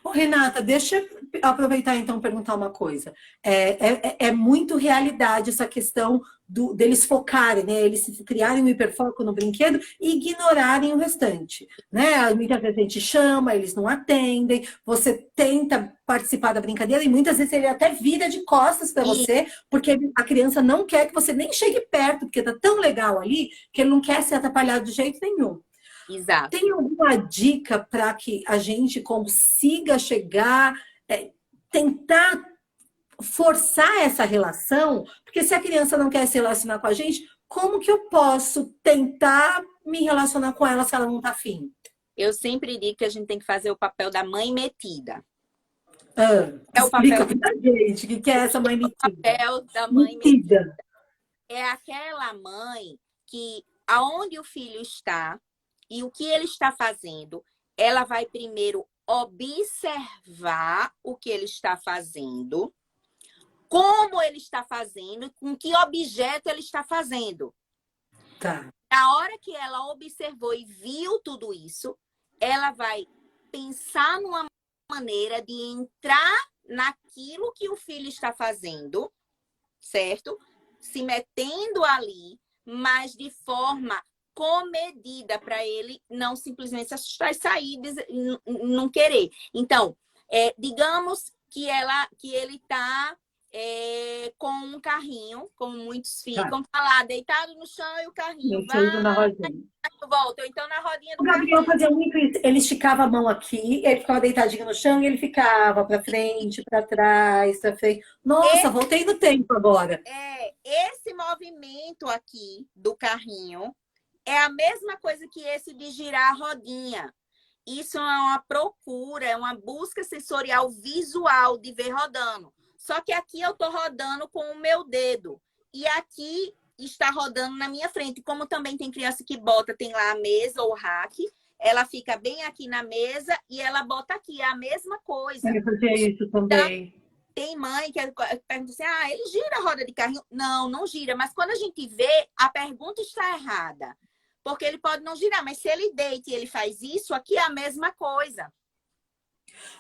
Ô, Renata, deixa eu aproveitar então e perguntar uma coisa. É muito realidade essa questão deles focarem, né? Eles criarem um hiperfoco no brinquedo e ignorarem o restante, né? Muitas vezes a gente chama, eles não atendem, você tenta participar da brincadeira e muitas vezes ele até vira de costas para E, você, porque a criança não quer que você nem chegue perto, porque tá tão legal ali que ele não quer ser atrapalhado de jeito nenhum. exato. Tem alguma dica para que a gente consiga chegar, tentar forçar essa relação? Porque se a criança não quer se relacionar com a gente, como que eu posso tentar me relacionar com ela se ela não está afim? Eu sempre digo que a gente tem que fazer o papel da mãe metida. Ah, É o papel, explica pra gente o que é essa mãe metida. papel da mãe metida. Metida. É aquela mãe que, aonde o filho está e o que ele está fazendo, ela vai primeiro observar o que ele está fazendo, como ele está fazendo, com que objeto ele está fazendo. Tá. Na hora que ela observou e viu tudo isso, ela vai pensar numa maneira de entrar naquilo que o filho está fazendo, certo? Se metendo ali, mas de forma comedida para ele não simplesmente se assustar e sair e não querer. Então, digamos que ele está com um carrinho, como muitos Tá. ficam, tá lá deitado no chão e o carrinho Mexendo na vai, rosinha. volta, ou então na rodinha O do Gabriel carrinho. fazia muito isso. Ele esticava a mão aqui, ele ficava deitadinho no chão e ele ficava para frente, para trás, para frente. Nossa, voltei no tempo agora. Esse movimento aqui do carrinho é a mesma coisa que esse de girar a rodinha. Isso é uma procura, é uma busca sensorial visual de ver rodando. Só que aqui eu estou rodando com o meu dedo. E aqui está rodando na minha frente. Como também tem criança que bota, tem lá a mesa ou o rack, ela fica bem aqui na mesa e ela bota aqui. É a mesma coisa. Ele fazia isso Então, também. tem mãe que pergunta assim, ele gira a roda de carrinho? Não, não gira. Mas quando a gente vê, a pergunta está errada. Porque ele pode não girar, mas se ele deita e ele faz isso, aqui é a mesma coisa.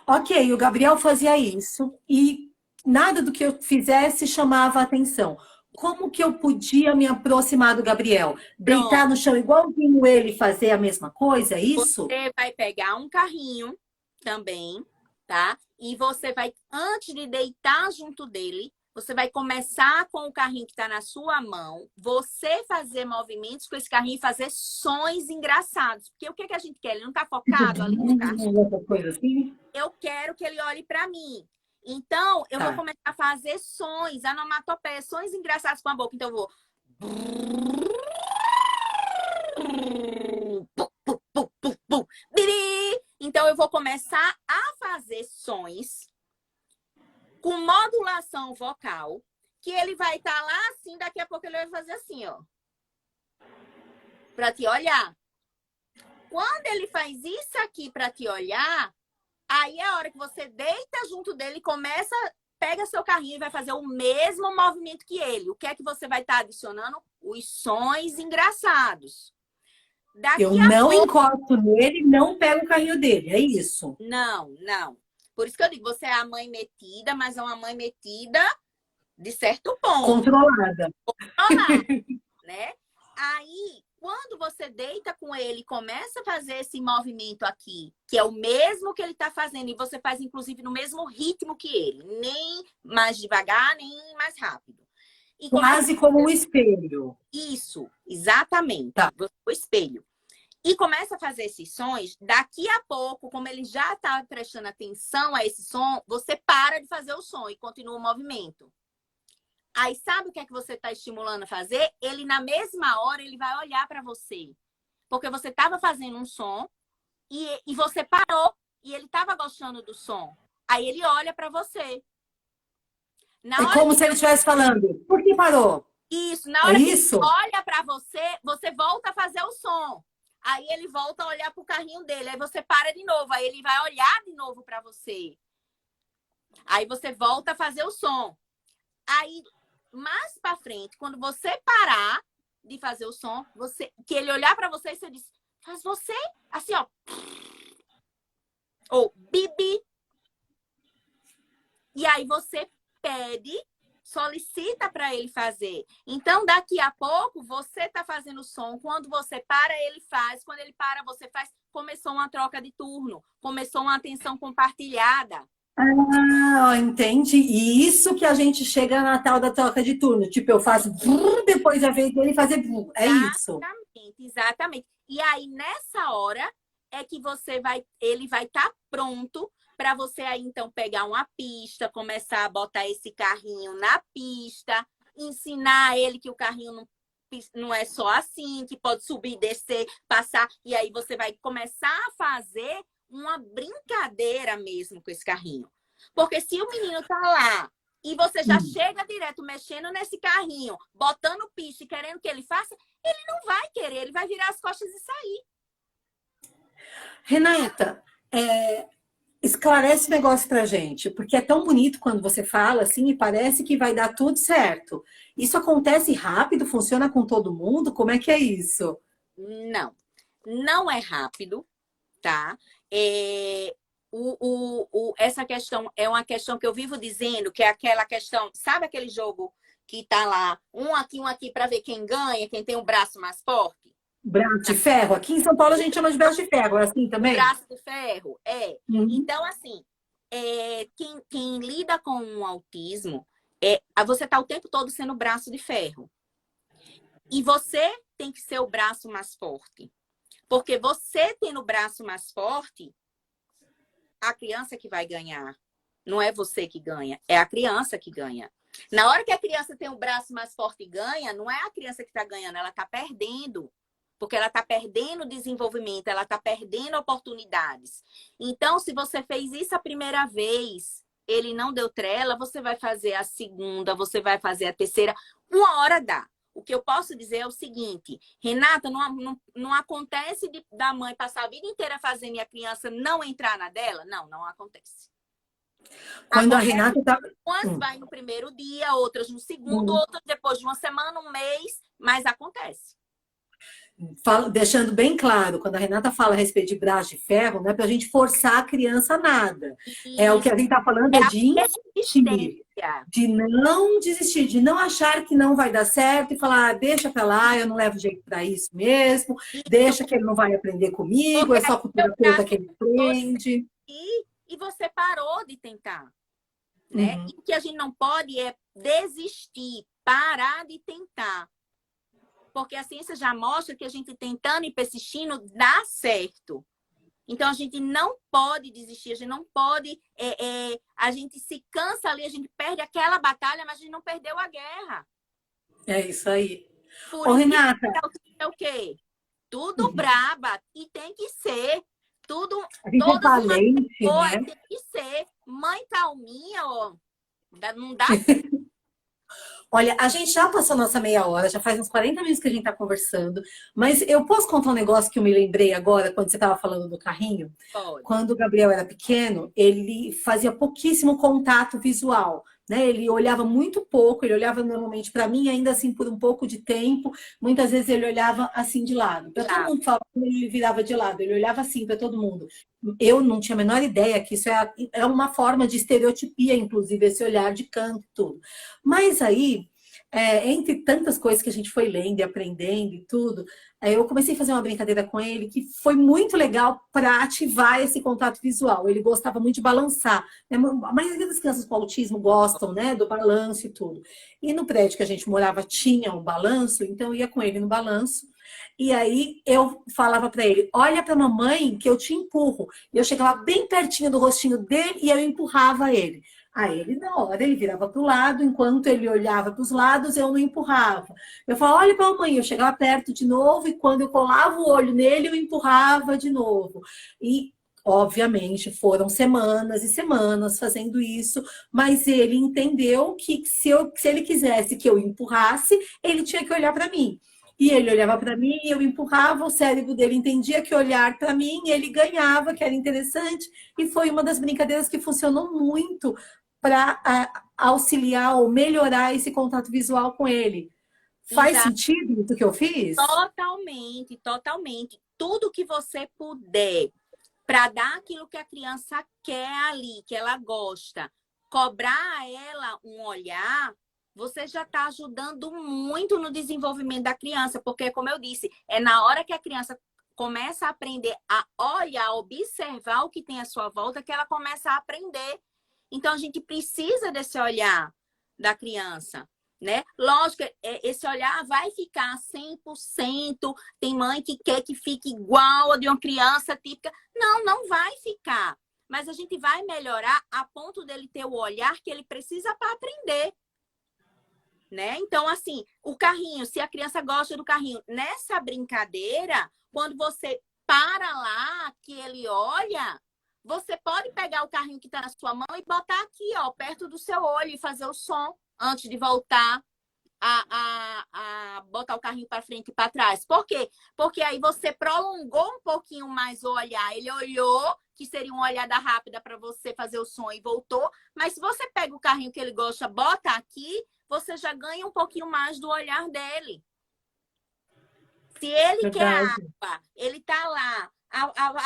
Ok, o Gabriel fazia isso e nada do que eu fizesse chamava a atenção. Como que eu podia me aproximar do Gabriel? Deitar Pronto. no chão igualzinho ele fazer a mesma coisa, é isso? Você vai pegar um carrinho também, tá? E você vai, antes de deitar junto dele, você vai começar com o carrinho que está na sua mão, você fazer movimentos com esse carrinho e fazer sons engraçados. Porque o que que a gente quer? Ele não está Tipo, focado ali no carrinho. outra coisa assim? Eu quero que ele olhe para mim. Então, eu vou Tá. começar a fazer sons, onomatopeias, sons engraçados com a boca. Então, eu vou... Então, eu vou começar a fazer sons com modulação vocal, que ele vai estar lá assim, daqui a pouco ele vai fazer assim, ó. Para te olhar. Quando ele faz isso aqui para te olhar, aí é a hora que você deita junto dele e começa, pega seu carrinho e vai fazer o mesmo movimento que ele. O que é que você vai estar adicionando? Os sons engraçados. Eu Daqui a não pouco... encosto nele, não pego o carrinho dele, é isso. Não, não. Por isso que eu digo, você é a mãe metida, mas é uma mãe metida de certo ponto. Controlada. Controlada, né? Aí, quando você deita com ele, começa a fazer esse movimento aqui, que é o mesmo que ele está fazendo, e você faz, inclusive, no mesmo ritmo que ele, nem mais devagar, nem mais rápido. E começa Quase como um espelho. isso, exatamente, Tá. o espelho. E começa a fazer esses sons, daqui a pouco, como ele já está prestando atenção a esse som, você para de fazer o som e continua o movimento. Aí sabe o que é que você está estimulando a fazer? Ele, na mesma hora, ele vai olhar para você. Porque você estava fazendo um som e você parou e ele estava gostando do som. Aí ele olha para você. Na É hora como que se ele estivesse falando. Por que parou? na É hora que ele isso? olha para você, você volta a fazer o som. Aí ele volta a olhar para o carrinho dele. Aí você para de novo. Aí ele vai olhar de novo para você. Aí você volta a fazer o som. Aí, mais para frente, quando você parar de fazer o som, que ele olhar para você e você diz, faz você, assim, ó. Ou bibi. E aí você pede, solicita para ele fazer. Então, daqui a pouco, você tá fazendo o som. Quando você para, ele faz. Quando ele para, você faz. Começou uma troca de turno. Começou uma atenção compartilhada. Ah, entende? E isso que a gente chega na tal da troca de turno. Tipo, eu faço brrr, depois a vez dele fazer brrr. É isso. Exatamente, exatamente. E aí, nessa hora, é que ele vai estar pronto para você aí, então, pegar uma pista, começar a botar esse carrinho na pista, ensinar ele que o carrinho não é só assim, que pode subir, descer, passar. E aí você vai começar a fazer uma brincadeira mesmo com esse carrinho. Porque se o menino tá lá e você já chega direto mexendo nesse carrinho, botando pista e querendo que ele faça, ele não vai querer, ele vai virar as costas e sair. Renata, esclarece o negócio pra gente, porque é tão bonito quando você fala assim e parece que vai dar tudo certo. Isso acontece rápido? Funciona com todo mundo? Como é que é isso? Não, não é rápido, tá? Essa questão é uma questão que eu vivo dizendo, que é aquela questão, sabe aquele jogo que tá lá, um aqui para ver quem ganha, quem tem o braço mais forte? Braço de ferro? Aqui em São Paulo a gente chama de braço de ferro, é assim O também? braço de ferro, é. Uhum. Então, assim, quem lida com o autismo, você tá o tempo todo sendo braço de ferro. E você tem que ser o braço mais forte. Porque você tendo o braço mais forte, a criança que vai ganhar. Não é você que ganha, é a criança que ganha. Na hora que a criança tem o braço mais forte e ganha, não é a criança que está ganhando, ela está perdendo. Porque ela está perdendo desenvolvimento, ela está perdendo oportunidades. Então, se você fez isso a primeira vez, ele não deu trela, você vai fazer a segunda, você vai fazer a terceira. Uma hora dá. O que eu posso dizer é o seguinte, Renata, não acontece da mãe passar a vida inteira fazendo e a criança não entrar na dela? Não, não acontece. Quando a Acontece, Renata tá. umas vai no primeiro dia, outras no segundo, outras depois de uma semana, um mês, mas acontece. Deixando bem claro, quando a Renata fala a respeito de braço de ferro, não é para a gente forçar a criança a nada. É o que Isso a gente está falando é é a de insistir, persistência. de não desistir, de não achar que não vai dar certo e falar, ah, deixa para lá, eu não levo jeito para isso mesmo, Isso, deixa que ele não vai aprender comigo, porque é só com o aí o terapeuta que braço ele você aprende. e você parou de tentar, né? Uhum. E o que a gente não pode é desistir, parar de tentar. Porque a ciência já mostra que a gente tentando e persistindo dá certo. Então, a gente não pode desistir, a gente não pode... a gente se cansa ali, a gente perde aquela batalha, mas a gente não perdeu a guerra. É isso aí. Por Ô, isso Renata, é o quê? Tudo braba. E tem que ser. Tudo, a gente é todas umas valente, boas, né? tem que ser. Mãe calminha, ó. Não dá certo. Olha, a gente já passou nossa meia hora, já faz uns 40 minutos que a gente está conversando, mas eu posso contar um negócio que eu me lembrei agora, quando você estava falando do carrinho? Pode. Quando o Gabriel era pequeno, ele fazia pouquíssimo contato visual, né? Ele olhava muito pouco, ele olhava normalmente para mim, ainda assim por um pouco de tempo, muitas vezes ele olhava assim de lado. Para todo Lá. mundo que falava, ele virava de lado, ele olhava assim para todo mundo. Eu não tinha a menor ideia que isso é uma forma de estereotipia, inclusive, esse olhar de canto, tudo. Mas aí, entre tantas coisas que a gente foi lendo e aprendendo e tudo, eu comecei a fazer uma brincadeira com ele que foi muito legal para ativar esse contato visual. Ele gostava muito de balançar, né? A maioria das crianças com autismo gostam, né, do balanço e tudo. E no prédio que a gente morava tinha um balanço, então eu ia com ele no balanço. E aí eu falava para ele: olha para a mamãe que eu te empurro. E eu chegava bem pertinho do rostinho dele e eu empurrava ele. Aí ele, na hora, ele virava para o lado, enquanto ele olhava para os lados, eu não empurrava. Eu falava, olha para a mamãe, eu chegava perto de novo, e quando eu colava o olho nele, eu empurrava de novo. E, obviamente, foram semanas e semanas fazendo isso, mas ele entendeu que se ele quisesse que eu empurrasse, ele tinha que olhar para mim. E ele olhava para mim, eu empurrava, o cérebro dele entendia que olhar para mim, ele ganhava, que era interessante, e foi uma das brincadeiras que funcionou muito para auxiliar ou melhorar esse contato visual com ele. Faz Exato. sentido isso que eu fiz? Totalmente, totalmente. Tudo que você puder para dar aquilo que a criança quer ali, que ela gosta, cobrar a ela um olhar, você já está ajudando muito no desenvolvimento da criança, porque, como eu disse, é na hora que a criança começa a aprender a olhar, a observar o que tem à sua volta, que ela começa a aprender. Então, a gente precisa desse olhar da criança, né? Lógico, esse olhar vai ficar 100%. Tem mãe que quer que fique igual a de uma criança típica. Não, não vai ficar. Mas a gente vai melhorar a ponto dele ter o olhar que ele precisa para aprender, né? Então, assim, o carrinho, se a criança gosta do carrinho, nessa brincadeira, quando você para lá, que ele olha, você pode pegar o carrinho que está na sua mão e botar aqui, ó, perto do seu olho e fazer o som antes de voltar a botar o carrinho para frente e para trás. Por quê? Porque aí você prolongou um pouquinho mais o olhar. Ele olhou, que seria uma olhada rápida para você fazer o som e voltou. Mas se você pega o carrinho que ele gosta, bota aqui, você já ganha um pouquinho mais do olhar dele. Se ele quer Verdade. água, ele tá lá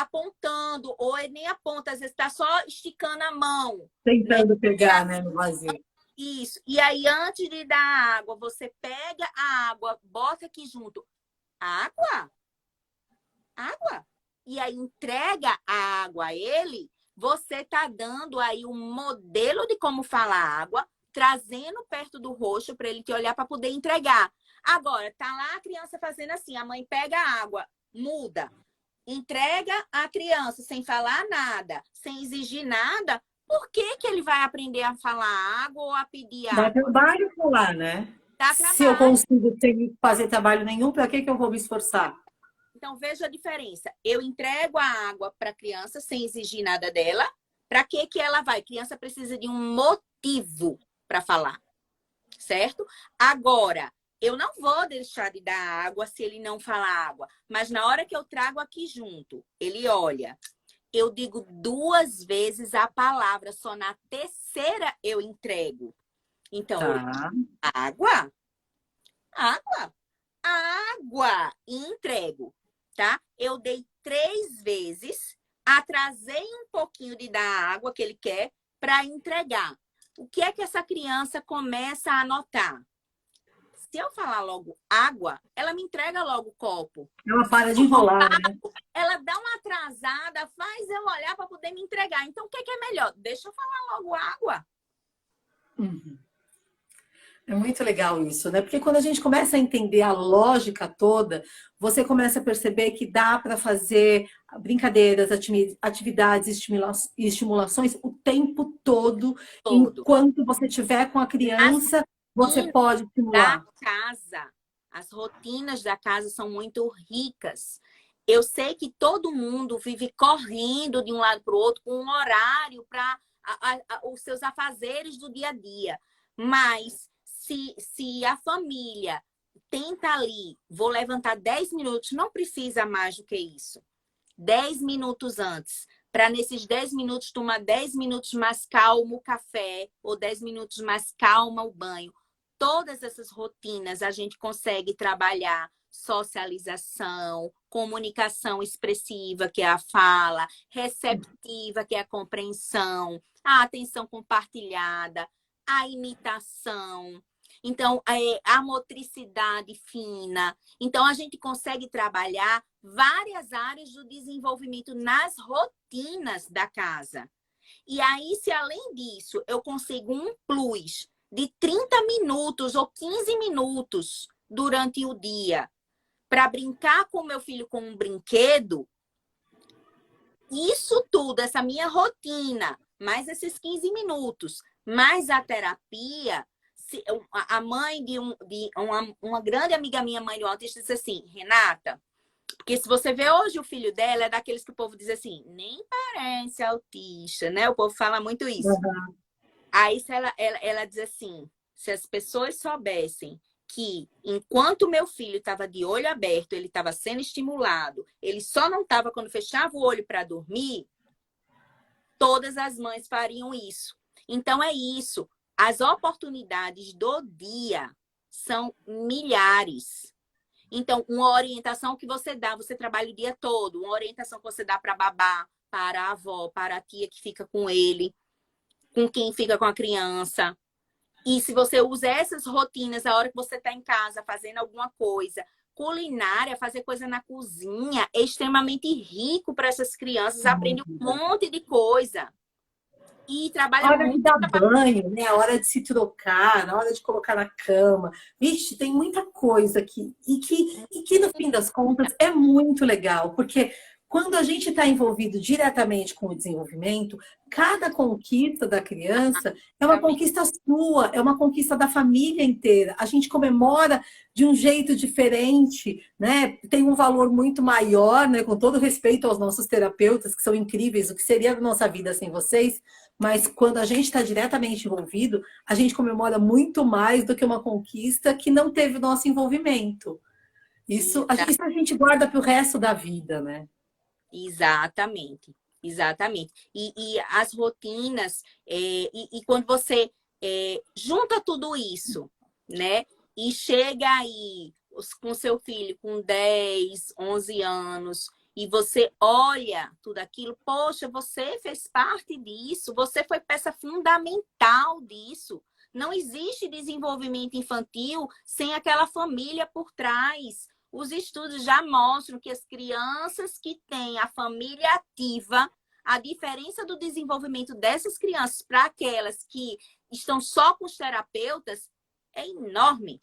apontando, ou ele nem aponta, às vezes está só esticando a mão, né? Tentando pegar, né, no vazio. Isso. E aí, antes de dar água, você pega a água, bota aqui junto. Água? Água? E aí, entrega a água a ele, você tá dando aí um modelo de como falar água, trazendo perto do rosto para ele te olhar para poder entregar. Agora, tá lá a criança fazendo assim, a mãe pega a água, muda. entrega a criança sem falar nada, sem exigir nada, por que que ele vai aprender a falar água ou a pedir Dá água? trabalho falar, né? Dá Se eu trabalho. consigo sem fazer trabalho nenhum, para que eu vou me esforçar? Então, veja a diferença. Eu entrego a água para a criança sem exigir nada dela. Para que que ela vai? A criança precisa de um motivo para falar, certo? Agora, eu não vou deixar de dar água se ele não falar água. Mas na hora que eu trago aqui junto, ele olha. Eu digo 2 vezes a palavra, só na terceira eu entrego. Então, eu Tá. água, água, água e entrego, tá? Eu dei 3 vezes, atrasei um pouquinho de dar a água que ele quer para entregar. O que é que essa criança começa a notar? Se eu falar logo água, ela me entrega logo o copo. Ela para de enrolar, né? Ela dá uma atrasada, faz eu olhar para poder me entregar. Então, o que é melhor? Deixa eu falar logo água. Uhum. É muito legal isso, né? Porque quando a gente começa a entender a lógica toda, você começa a perceber que dá para fazer brincadeiras, atividades, e estimulações o tempo todo, Todo. enquanto você estiver com a As criança, você rotinas pode da estimular. casa, as rotinas da casa são muito ricas. Eu sei que todo mundo vive correndo de um lado para o outro com um horário para os seus afazeres do dia a dia. Mas se a família tenta ali, vou levantar 10 minutos, não precisa mais do que isso. 10 minutos antes, para nesses 10 minutos tomar 10 minutos mais calmo o café ou 10 minutos mais calma o banho. Todas essas rotinas a gente consegue trabalhar socialização, comunicação expressiva, que é a fala, receptiva, que é a compreensão, a atenção compartilhada, a imitação. Então, a motricidade fina. Então, a gente consegue trabalhar várias áreas do desenvolvimento nas rotinas da casa. E aí, se além disso eu consigo um plus de 30 minutos ou 15 minutos durante o dia para brincar com meu filho com um brinquedo, isso tudo, essa minha rotina, mais esses 15 minutos, mais a terapia, a mãe de uma grande amiga minha, mãe do autista, disse assim, Renata, porque se você vê hoje o filho dela, é daqueles que o povo diz assim, nem parece autista, né? O povo fala muito isso. Uhum. Aí se ela diz assim, se as pessoas soubessem que enquanto meu filho estava de olho aberto, ele estava sendo estimulado, ele só não estava quando fechava o olho para dormir, todas as mães fariam isso. Então é isso. As oportunidades do dia são milhares. Então, uma orientação que você trabalha o dia todo, uma orientação que você dá para babá, para a avó, para a tia que fica com ele, com quem fica com a criança. E se você usa essas rotinas a hora que você está em casa fazendo alguma coisa, culinária, fazer coisa na cozinha, é extremamente rico para essas crianças, aprendem um monte de coisa. E A trabalha hora de muito. dar banho, né? A hora de se trocar, a hora de colocar na cama. Vixe, tem muita coisa aqui. E que, no fim das contas, é muito legal, porque quando a gente está envolvido diretamente com o desenvolvimento, cada conquista da criança é uma conquista sua, é uma conquista da família inteira. A gente comemora de um jeito diferente, né? Tem um valor muito maior, né? Com todo respeito aos nossos terapeutas, que são incríveis, o que seria a nossa vida sem vocês? Mas quando a gente está diretamente envolvido, a gente comemora muito mais do que uma conquista que não teve o nosso envolvimento. Isso a gente guarda para o resto da vida, né? Exatamente, exatamente. E as rotinas, e quando você junta tudo isso, né? E chega aí com seu filho com 10, 11 anos, e você olha tudo aquilo, poxa, você fez parte disso, você foi peça fundamental disso. Não existe desenvolvimento infantil sem aquela família por trás. Os estudos já mostram que as crianças que têm a família ativa, a diferença do desenvolvimento dessas crianças para aquelas que estão só com os terapeutas é enorme.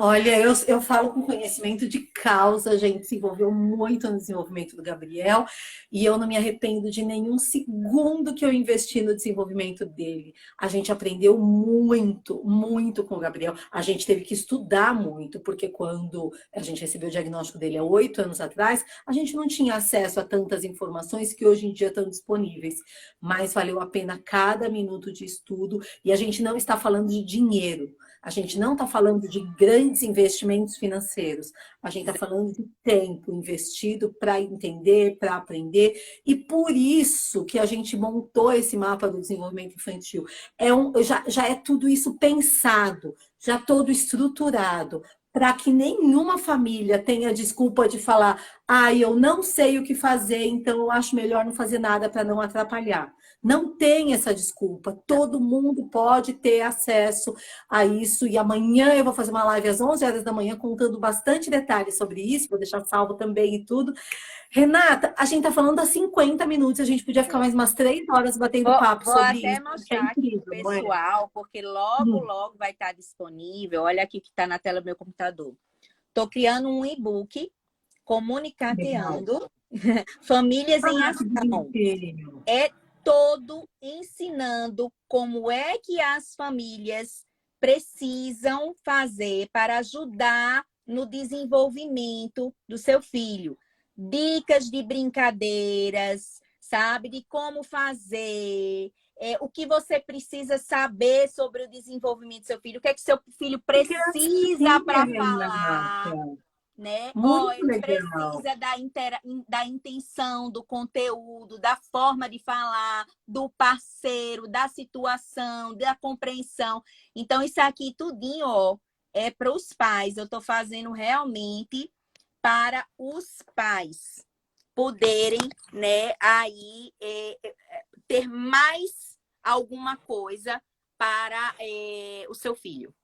Olha, eu falo com conhecimento de causa, a gente se envolveu muito no desenvolvimento do Gabriel e eu não me arrependo de nenhum segundo que eu investi no desenvolvimento dele. A gente aprendeu muito, muito com o Gabriel. A gente teve que estudar muito, porque quando a gente recebeu o diagnóstico dele há 8 anos atrás, a gente não tinha acesso a tantas informações que hoje em dia estão disponíveis. Mas valeu a pena cada minuto de estudo e a gente não está falando de dinheiro. A gente não está falando de grandes investimentos financeiros, a gente está falando de tempo investido para entender, para aprender, e por isso que a gente montou esse mapa do desenvolvimento infantil. Já é tudo isso pensado, já todo estruturado, para que nenhuma família tenha desculpa de falar, eu não sei o que fazer, então eu acho melhor não fazer nada para não atrapalhar. Não tem essa desculpa, todo mundo pode ter acesso a isso. E amanhã eu vou fazer uma live às 11 horas da manhã contando bastante detalhes sobre isso, vou deixar salvo também e tudo. Renata, a gente está falando há 50 minutos, a gente podia ficar mais umas 3 horas batendo papo Vou sobre até isso, que é mostrar aqui incrível, pro não é? pessoal, porque logo, Hum, logo vai estar disponível. Olha aqui que está na tela do meu computador. Estou criando um e-book, legal. Comunicateando, Famílias em Que Ação. bonitinho. É todo ensinando como é que as famílias precisam fazer para ajudar no desenvolvimento do seu filho. Dicas de brincadeiras, sabe? De como fazer, o que você precisa saber sobre o desenvolvimento do seu filho, o que é que seu filho precisa Gracinha, para falar, Renata. né? Muito Ele legal. precisa da intenção, do conteúdo, da forma de falar, do parceiro, da situação, da compreensão. Então, isso aqui tudinho, ó, é para os pais. Eu estou fazendo realmente para os pais poderem, né, aí ter mais alguma coisa para o seu filho.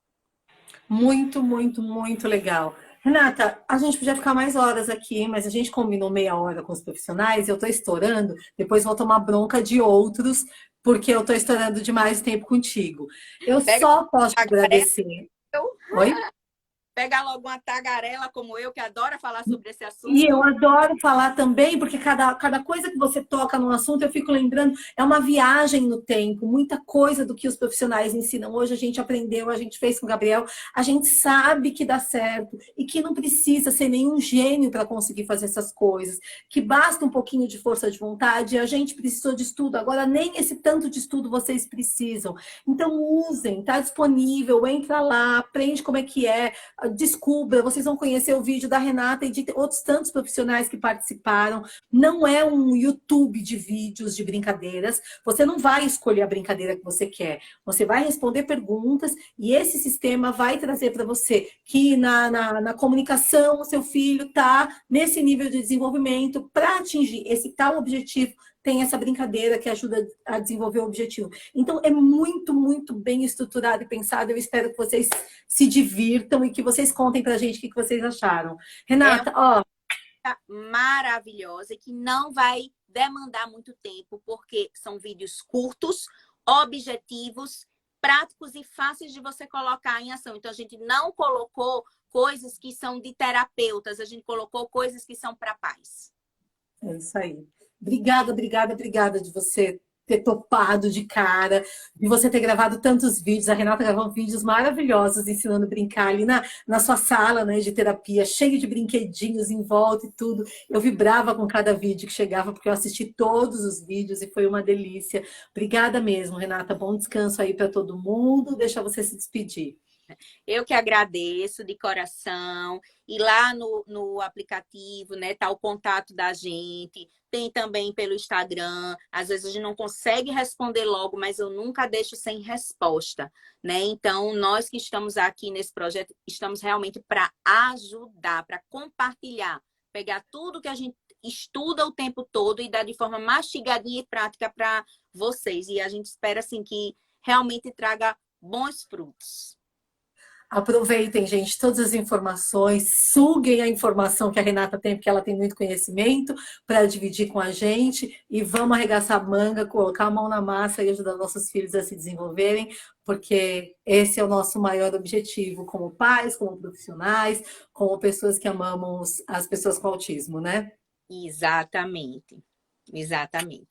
Muito, muito, muito legal. Renata, a gente podia ficar mais horas aqui, mas a gente combinou meia hora com os profissionais, eu estou estourando, depois vou tomar bronca de outros, porque eu estou estourando demais tempo contigo. Eu Pega só posso te a tagarela, agradecer. Oi? pega logo uma tagarela como eu, que adora falar sobre esse E eu assunto. adoro falar também, porque cada coisa que você toca no assunto, eu fico lembrando, é uma viagem no tempo, muita coisa do que os profissionais ensinam. Hoje a gente aprendeu, a gente fez com o Gabriel, a gente sabe que dá certo e que não precisa ser nenhum gênio para conseguir fazer essas coisas, que basta um pouquinho de força de vontade, a gente precisou de estudo, agora nem esse tanto de estudo vocês precisam. Então usem, está disponível, entra lá, aprende como é que é, descubra, vocês vão conhecer o vídeo da Renata e de outros tantos profissionais que participaram. Não é um YouTube de vídeos de brincadeiras. Você não vai escolher a brincadeira que você quer. Você vai responder perguntas e esse sistema vai trazer para você que na comunicação o seu filho está nesse nível de desenvolvimento para atingir esse tal objetivo. Tem essa brincadeira que ajuda a desenvolver o objetivo. Então, é muito, muito bem estruturado e pensado. Eu espero que vocês se divirtam e que vocês contem para a gente o que vocês acharam. É Renata, ó, maravilhosa que não vai demandar muito tempo, porque são vídeos curtos, objetivos, práticos e fáceis de você colocar em ação. Então, a gente não colocou coisas que são de terapeutas, a gente colocou coisas que são para pais. é isso aí. Obrigada, obrigada, obrigada de você ter topado de cara, de você ter gravado tantos vídeos. A Renata gravou vídeos maravilhosos ensinando a brincar ali na sua sala, né, de terapia, cheio de brinquedinhos em volta e tudo. Eu vibrava com cada vídeo que chegava, porque eu assisti todos os vídeos e foi uma delícia. Obrigada mesmo, Renata. Bom descanso aí para todo mundo. Deixa você se despedir. Eu que agradeço de coração. E lá no aplicativo, né, tá o contato da gente. Tem também pelo Instagram. Às vezes a gente não consegue responder logo, mas eu nunca deixo sem resposta, né? Então, nós que estamos aqui nesse projeto, estamos realmente para ajudar, para compartilhar, pegar tudo que a gente estuda o tempo todo e dar de forma mastigadinha e prática para vocês. E a gente espera assim que realmente traga bons frutos. Aproveitem, gente, todas as informações, suguem a informação que a Renata tem, porque ela tem muito conhecimento, para dividir com a gente e vamos arregaçar a manga, colocar a mão na massa e ajudar nossos filhos a se desenvolverem, porque esse é o nosso maior objetivo como pais, como profissionais, como pessoas que amamos as pessoas com autismo, né? Exatamente. Exatamente.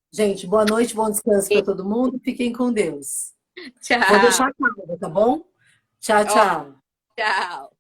Gente, boa noite, bom descanso para todo mundo, fiquem com Deus. Vou Tchau. deixar a câmera, tá bom? Tchau, Ó, tchau. tchau.